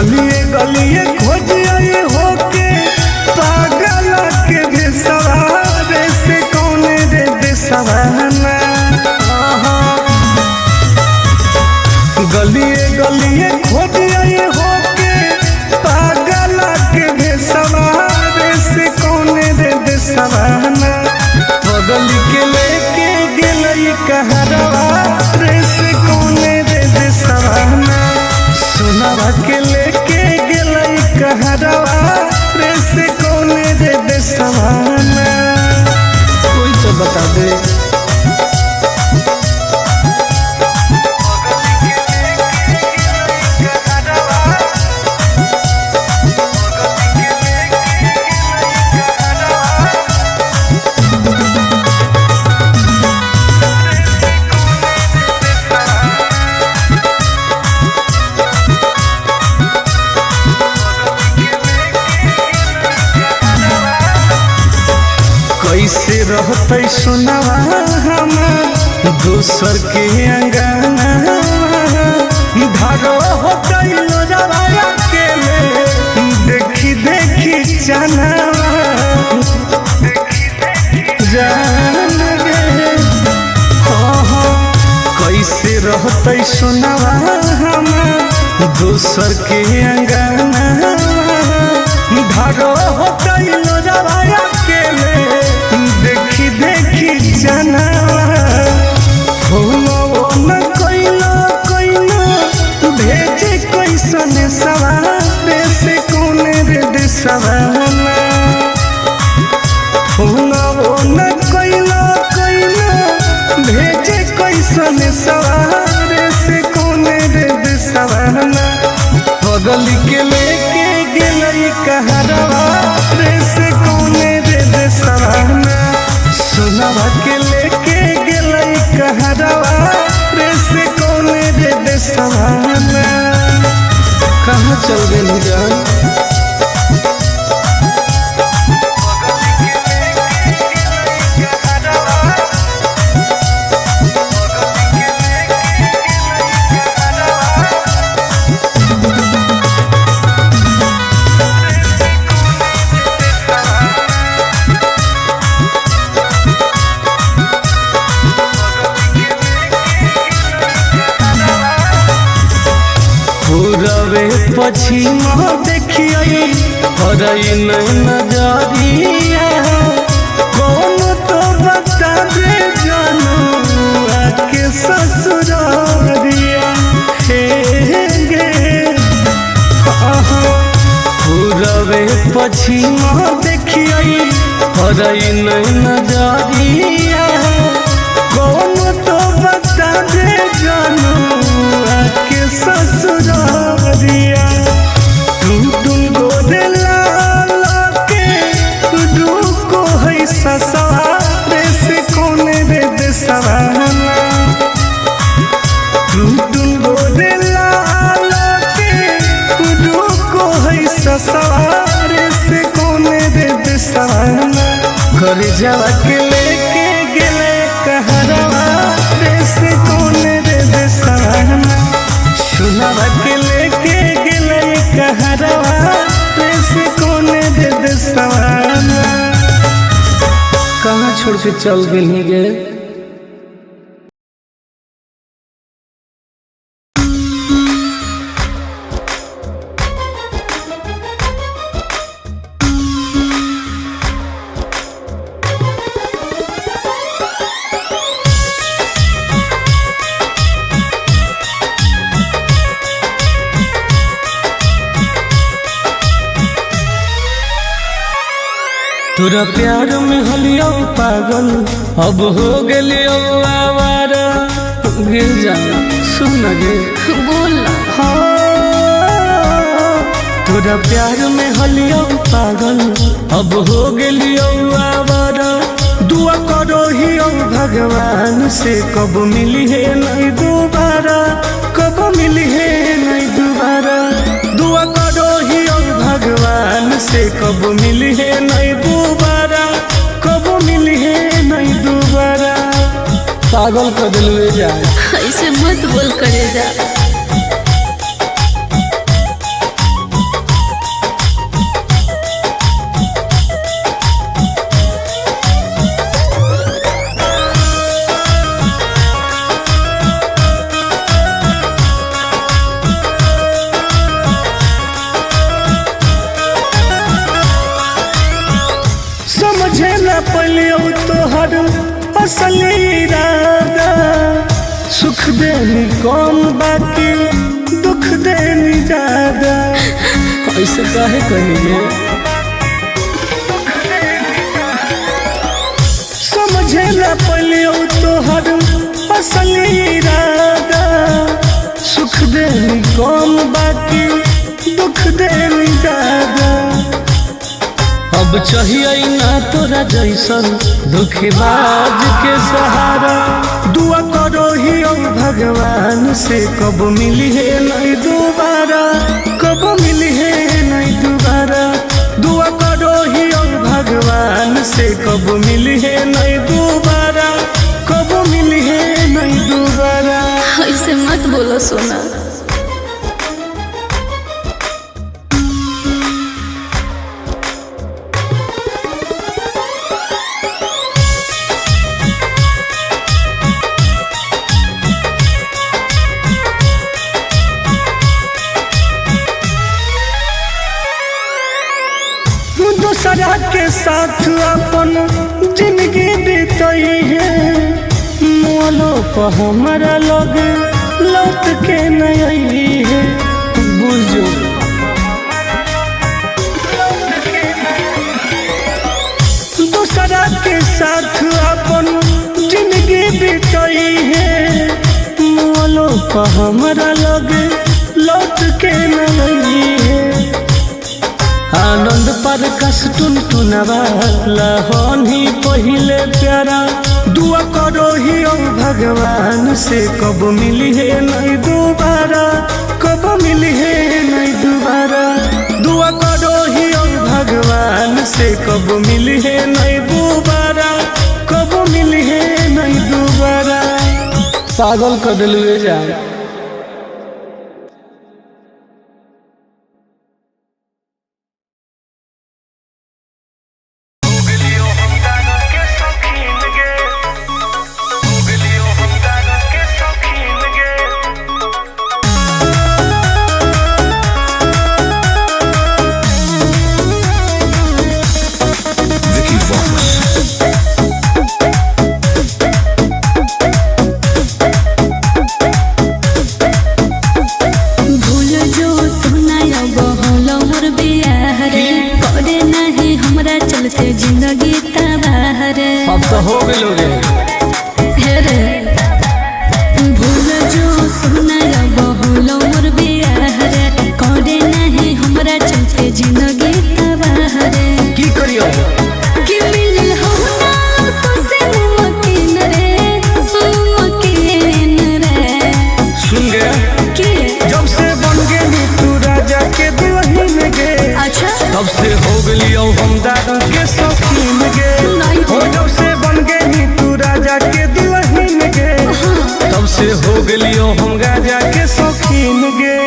गलिए गलिए खोजिए होके पागल के बेसवारे से कौने रे बेसवाना। गलिए गलिए खोजिए होके पागल के बेसवारे से कौने रे बेसवाना। बगल के लेके गेलई कहरवा रे से कौने रे बेसवाना। सोनावा के लेके गेलई कहरवा रे से कौने रे बेसवाना। कोई तो बता दे। कैसे रहते सुनावा हमार दोसर के अंगना। भागो होते लोजवाया के देखी देखी चनावा जान गे। कैसे रहते सुनावा हमार दोसर के अंगना। भागो होते लोजवाया के देखी देखी जनावा। न कोइलो कोइलो भेजे कैसन सवारे से कौने रे देसवाना। न कोइलो कोइलो भेजे कैसन सवारे से कौने रे देसवाना। बगल के लेके गेलई कहरवा रे से कौने रे देसवाना। सोनावा के लेके गेलई कहरवा रे से कौने रे देसवाना। कहाँ चल गई जान। पूरबे पश्चिम देखिए हरई नजरिया। कौन तो बता दे जानू आके ससुरारिया। हे गे पूरबे पश्चिम देखिए हरई नजरिया। कौन तो बता दे जानू आके ससुरारिया। टुन गोदे लाल के रुको है ससुरारे से कौने रे देसवाना। टुन गोदे लाल के रुको है ससुरारे से कौने रे देसवाना। घर जावा के लेके गेले कहरवा रे से कौने रे देसवाना। सोनावा के लेके गेलई कहरवा रे से कौने रे देसवाना। कहाँ छोड़ के चल गई गे। तोरा प्यार में हलियो पागल अब हो गेलियो आवारा। गिर जा सुन गे बोल तोरा प्यार में हलियो पागल अब हो गेलियो आवारा। दुआ करो ही भगवान से कब मिली है नहीं दोबारा। कब मिली है नहीं दोबारा। दुआ करो ही भगवान से कब मिली है नहीं दोबारा। कब मिली है नहीं दोबारा। पागल कर दिल जाए ऐसे मत बोल करे जा। पलियो तोहर असली इरादा, सुख देनी कौन बाकी दुख देनी ज्यादा। ऐसे काहे कहिए समझे न पलियो तोहर असली इरादा, सुख देनी कौन बाकी दुख देनी ज्यादा। अब चाहिए ना तोरा जैसन दुखबाज के सहारा, दुआ करो ही भगवान से कब मिली है नहीं दोबारा, कब मिली है नहीं दोबारा। दुआ करो ही भगवान से कब मिली है नहीं दोबारा, कब मिली है नहीं दोबारा। ऐसे मत बोलो सोना। दूसरा के साथ अपन जिंदगी बीतई है, मोलो पर हमारा लग लौट के नहीं है। बुझो दूसरा के साथ अपन जिंदगी बीतई है, मोलो पर हमारा लग लौट के नहीं है। आनंद पर कस टुन टुनवाला होनी पहिले प्यारा, दुआ करो ही भगवान से कब मिली है नहीं दोबारा, कब मिली है नहीं दोबारा। दुआ करो ही भगवान से कब मिली है नहीं दोबारा, कब मिली है नहीं दोबारा। पागल कर दिलवे जा। जिंदगी तबाह रे, अब तो हो गए भूल जो सुना बहुलो मोर बियाह रे, करे नहीं हमरा चलते जिंदगी तबाह रे। की करियो कि मिल हो ना तो से मुमकिन रे, मुमकिन रे। सुन गया कि जब से बन गई तू राजा के दुल्हन गे, अच्छा तब से हो गलियो हम दारू के शौकीन गे। हो जब से बन गई तू राजा के दुल्हन गे, तब से हो गलियो हम गाजा के शौकीन गे।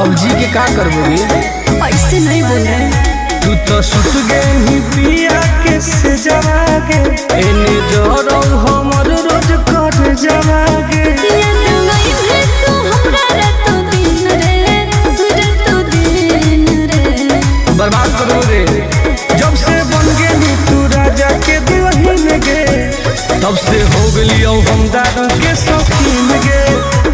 अब जी के का करबोगे, ऐसे नहीं बोले। तू तो सुत गई पिया के से जवागे, एने जोरो हमर रोज कर जवागे। याद नहीं है तू हमरा रातो दिन रे, रातो दिन रे। बर्बाद करोगे जब से बन गई तू राजा के दुल्हन गे, तब से हो गलियो हम दारू के शौकीन गे।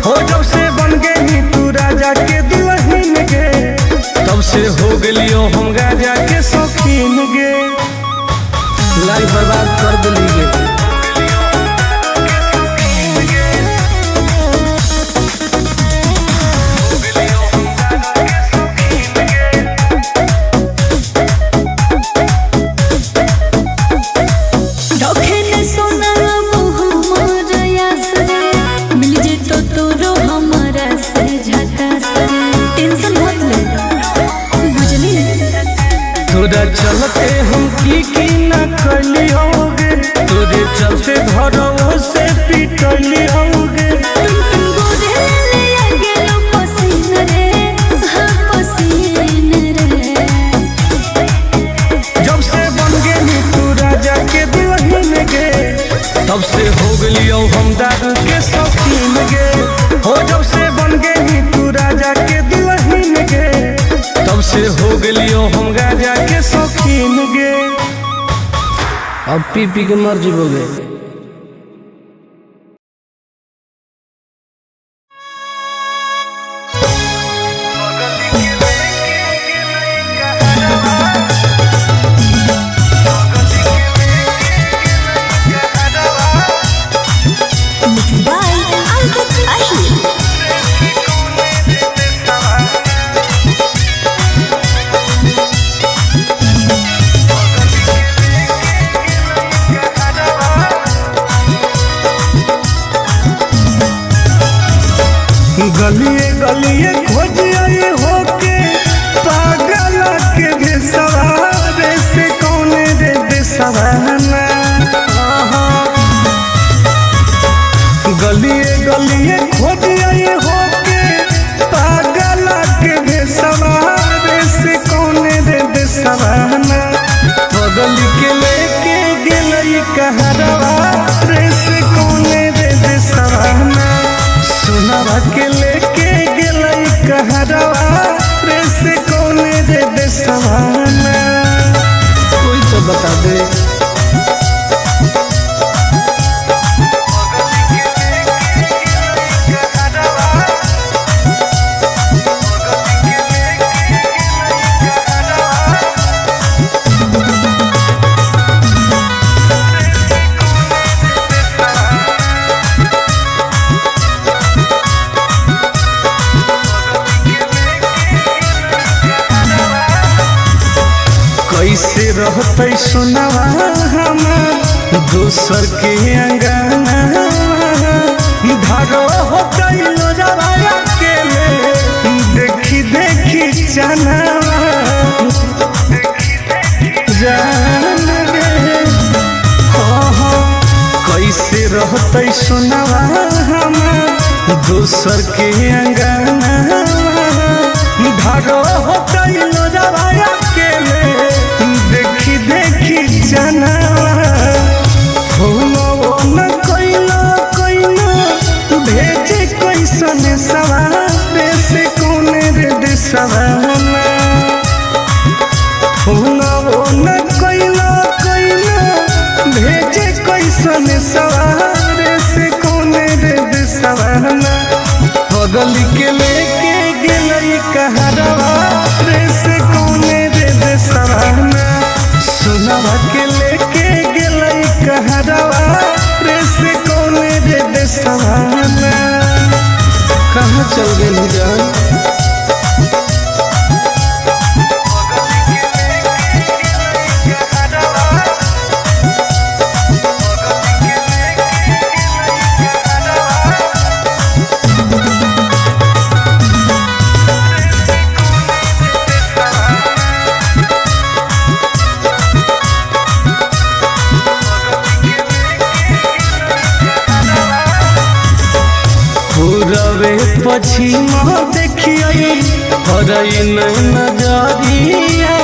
हो जब से बन गई तू राजा के दुल्हन गे, तब से हो गलियो हम गाजा के शौकीन गे। लाइफ बर्बाद कर दिली गे। तोरा चलते हम की न कलियोगे, तोरे चलते घरों से पिटलियोगे। गेलियो हम दारू के शौकीन गे, हो जब से बन गई तू राजा के दुल्हन गे, तब से हो गेलियो हम गाजा के शौकीन गे। अब पी पी के मर जीवोगे। गलिए गलिए खोज आए होके पागल के बेसवारे से कौन रे बेसवाना। गलिए गलिए खोज आए होके पागल के बेसवारे से कौन रे बेसवाना। बगल के लेके गेलई कहरवा रे से कौन रे बेसवाना। सुनवा के लेके गेलई कहरवा रे से कौन रे बेसवाना। कोई तो बता दे। कैसे रहते सुनवा हमार दोसर के अंगना। धारो हो गइलो जवाया के ले देखी देखी जाना जान रे। कैसे रहते सुनवा हमार दोसर के अंगना। धारो हो गइलो जवाया के ले देखी देखी जाना। हो न कोइलो कोइलो भेजे कैसन सवारे से कौन रे देसवाना। हो न कोइलो कोइलो भेजे कैसन सवारे से कौन रे देसवाना। बगल के लेके गेलई कहरवा रे से कौन रे देसवाना। सुनवा के लेके गेलई कहरवा रे से कौन रे देसवाना। कहाँ चल गेली जान। पूरबे पश्चिम देखिए हरई नजरिया।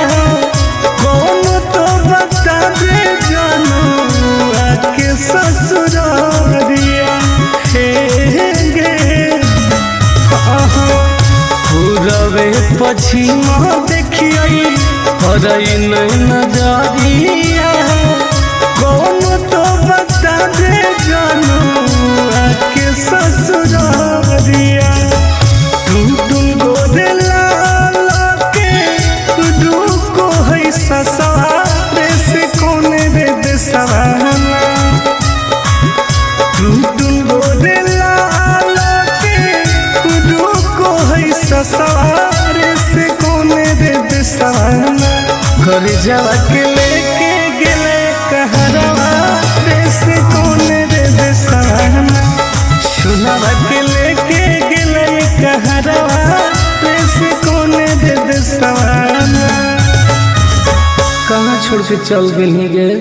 कौन तो बता दे जानू आके ससुरारिया हे गे। पूरबे पश्चिम देखिए हरई नजरिया। कौन तो बता दे जानू आके ससुरारिया। टुन गोरे लाला के रुको है ससुरारे से कौन रे देसवाना। टुन गोरे लाला के रुको है ससुरारे से कौन रे देसवाना। घर जावा के लेके गेले कहरवा रे से कौन रे देसवाना। सुनवा के लेके गेलई कहरवा रे से कौन रे देसवाना। कहाँ छोड़ के चल गेली गे।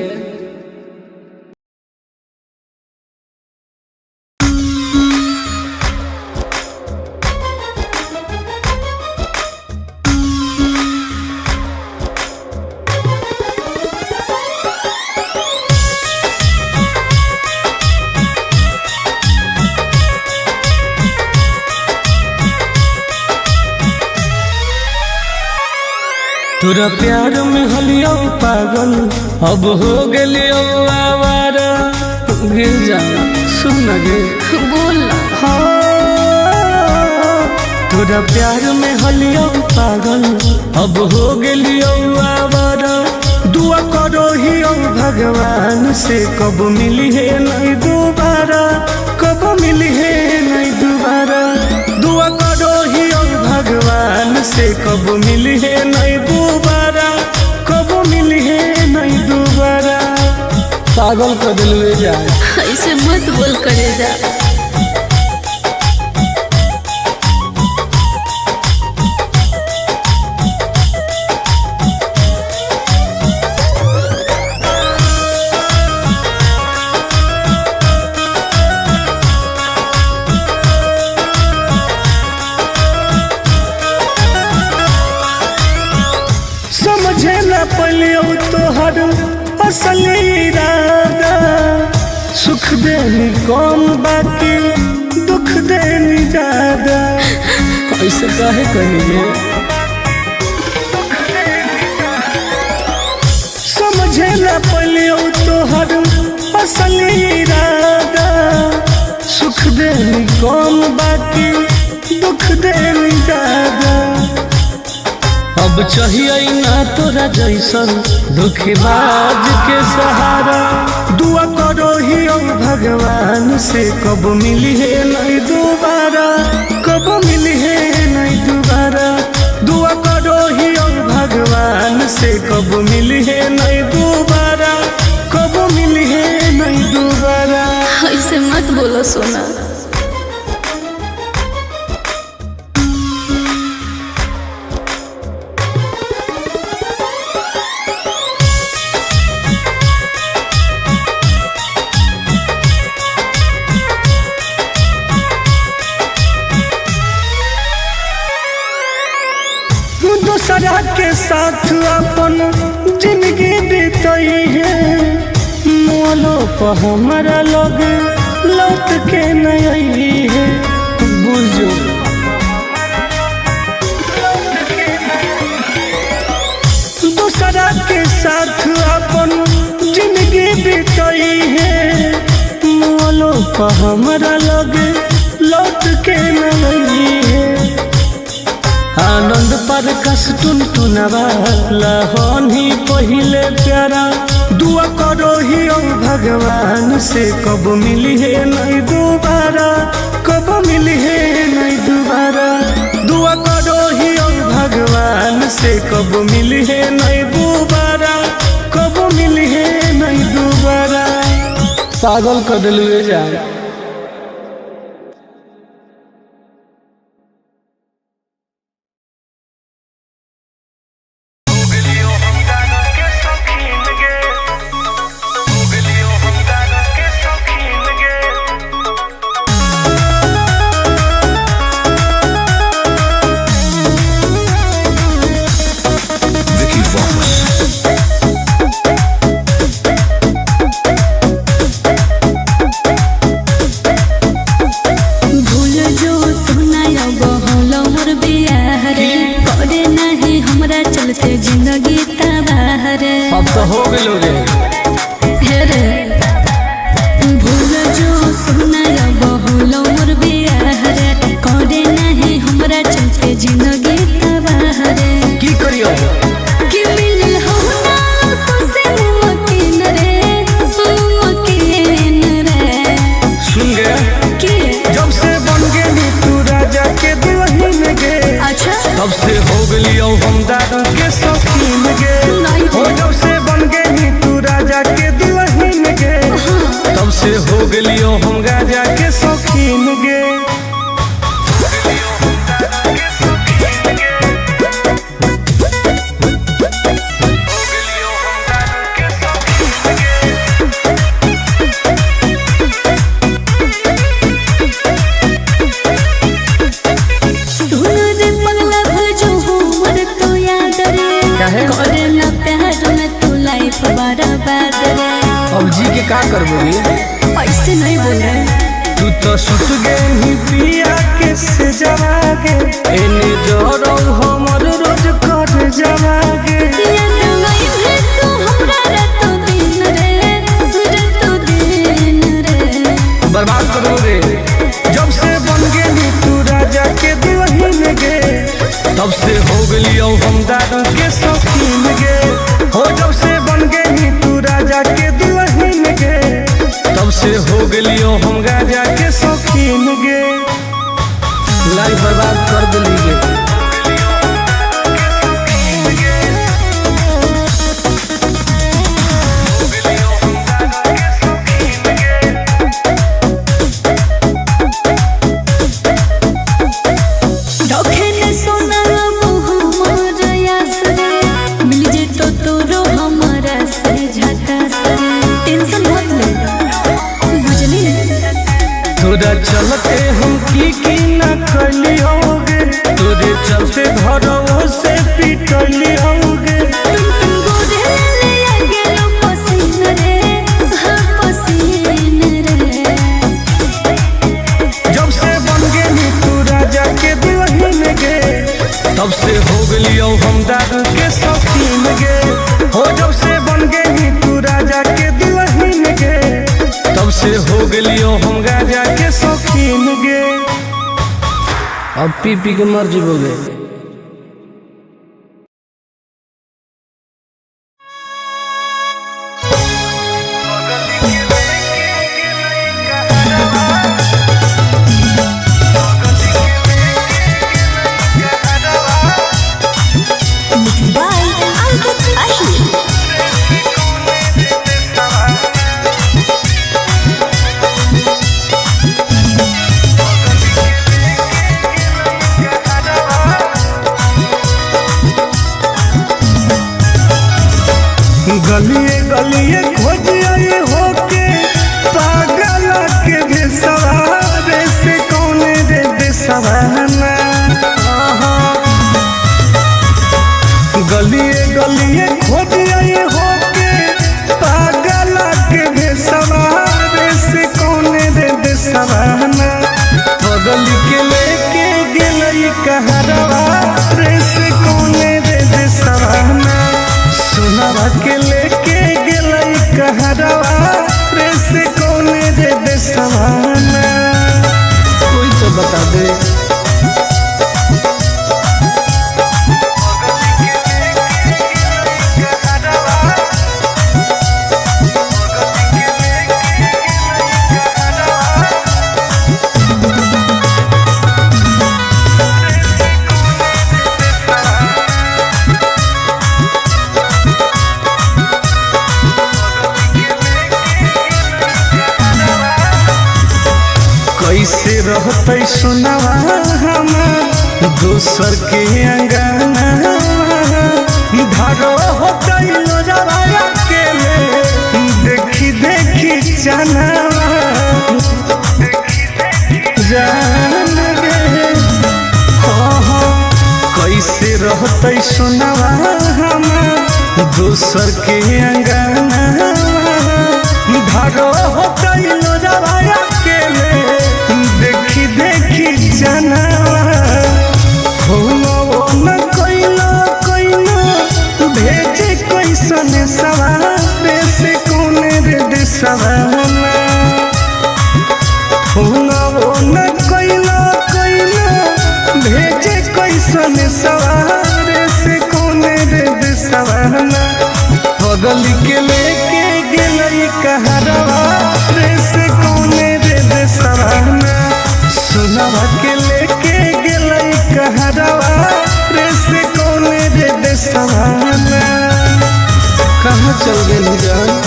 तोरा प्यार में हलियो पागल अब हो गेलियो आवारा। गिर जा सुन गे बोल तोरा प्यार में हलियो पागल अब हो गेलियो आवारा। दुआ करो ही भगवान से कब मिली है नहीं दोबारा, कब मिली है नहीं दोबारा। दुआ करो ही भगवान से कब मिली है नहीं दोबारा, कब मिली है नहीं दोबारा। पागल कर दिल जा ऐसे मत बोल करे जा। समझे न पलियो तोहर असल इरादा। सुख देनी कम बाकी दुख देनी ज्यादा। ऐसे काहे करिए समझे न पलियो तोहर असल इरादा। सुख देनी कम बाकी दुख देनी ज्यादा। अब चाहिए ना तोरा जैसन धोखेबाज के सहारा। दुआ करो ही भगवान से कब मिली है नहीं दोबारा, कब मिली है नहीं दोबारा। दुआ करो ही भगवान से कब मिली है नहीं दोबारा, कब मिली है नहीं दोबारा। ऐसे मत बोलो सोना। दूसरा के साथ अपन जिंदगी बीतई है। मोलो पर हमारा लोग लौट के नहीं है। बुझो दूसरा के साथ अपन जिंदगी बीतई है। मोलो पर हमारा लोग लौट के नहीं है। आनंद पर कस टुनटुनवा लहन ही पहिले प्यारा। दुआ करो ही भगवान से कब मिली है नहीं दोबारा, कब मिली है नहीं दोबारा। दुआ करो ही भगवान से कब मिली है नहीं दोबारा, कब मिली है नहीं दोबारा। पागल कर दिल जा। जिंदगी तबाह रे अब तो हो गेलो रे। रे भूल जो सुना बहुल मोर बियाह रे। करे नहीं हमरा चलते जिंदगी तबाह रे। की करियो कि मिल हो ना तो से मुमकिन रे, मुमकिन रे। सुन गे कि जब से बन गेली तू राजा के दुल्हन गे। अच्छा तब से हो गेलियो हम दादा के शौकीन गे। हो जब से बन गेली तू राजा के दुल्हन गे। तब से हो गेलियो हम राजा के शौकीन गे। अब जी के का करबो ऐसे नहीं बोल रहे। तू तो सुत गई पिया के से जवा गे। एने जोरो हमर रोज कर जवागे याद नहीं है तू हमरा रातों दिन रे बर्बाद करो रे। जब से बन गेली तू राजा के दुल्हन गे तब से हो गलियो हम दारू के शौकीन गे हो। जब से बन गेली तू राजा के दुल्हन गे तब से हो गलियो हम गाजा के शौकीन गे। लाइफ बर्बाद कर दिली गे। तोरा चलते हम की न करली होगे तोरे चलते घरों से पिटली होगे। जब से बन गेली तू राजा के दुल्हन गे तब से हो गलियो हम दारू के शौकीन गे हो। जब से बन गेली तू राजा के दुल्हन गे तब से हो गलियो हम गाजा के शौकीन गे। अब पी पी के मर जीवोगे। गलिए गलिए खोजिए होके पागल के भेसवारे से कौने रे बेसवाना। गलिए गलिए खोजिए होके पागल के भेसवारे से कौने रे बेसवाना। बगल के लेके गेलई कहरवा रे से कौने रे बेसवाना। सुनावा के लेके गेलई कहरवा रे से कौने रे बेसवाना। कोई तो बता दे। कैसे रहते सुनावा हम दोसर के अंगना धारो होते लोजवाया के देखी देखी चनावा जान गे हो। कैसे रहते सुनावा हम दोसर के अंगना धारो होते लोजवाया के देखी देखी जनावा हो न कोइलो भेजे कैसन सवारे से कौने रे देसवाना। हो न कोइलो भेजे कैसन सवारे से कौने रे देसवाना। बगल के लेके गेलई कहरवा रे से कौने रे देसवाना। सुनावा के लेके गेलई कहरवा रे से कौने रे देसवाना। कहाँ चल गेली जान।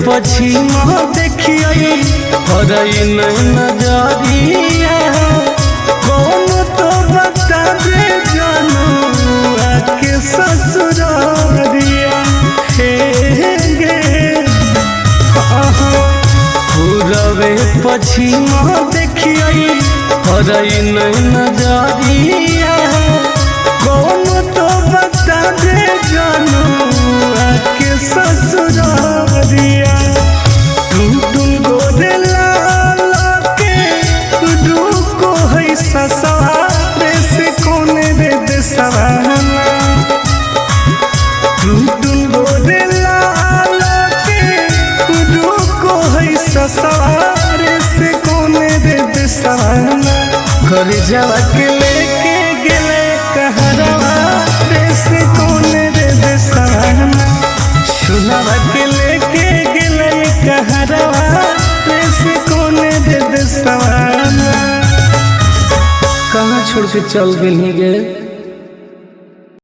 पछिमा देखिए हरई नजरिया कौन तो बता दे जानू आके ससुरारिया। पछिमा देखिए हरई नहीं नजरिया कौन तो बता दे जानू आके ससुरारिया तुम गोरे लाल के रुको है ससुरारे से कौन रे दे सवाना तुम गोरे लाल के रुको है ससुरारे से कौन रे दे सवाना घर जावा के लेके गेले कहरवा से कौन रे दे सवाना सुनावा के लेके गेले कहरवा से कौन रे दे सवाना कहाँ छोड़ के चल गई गे।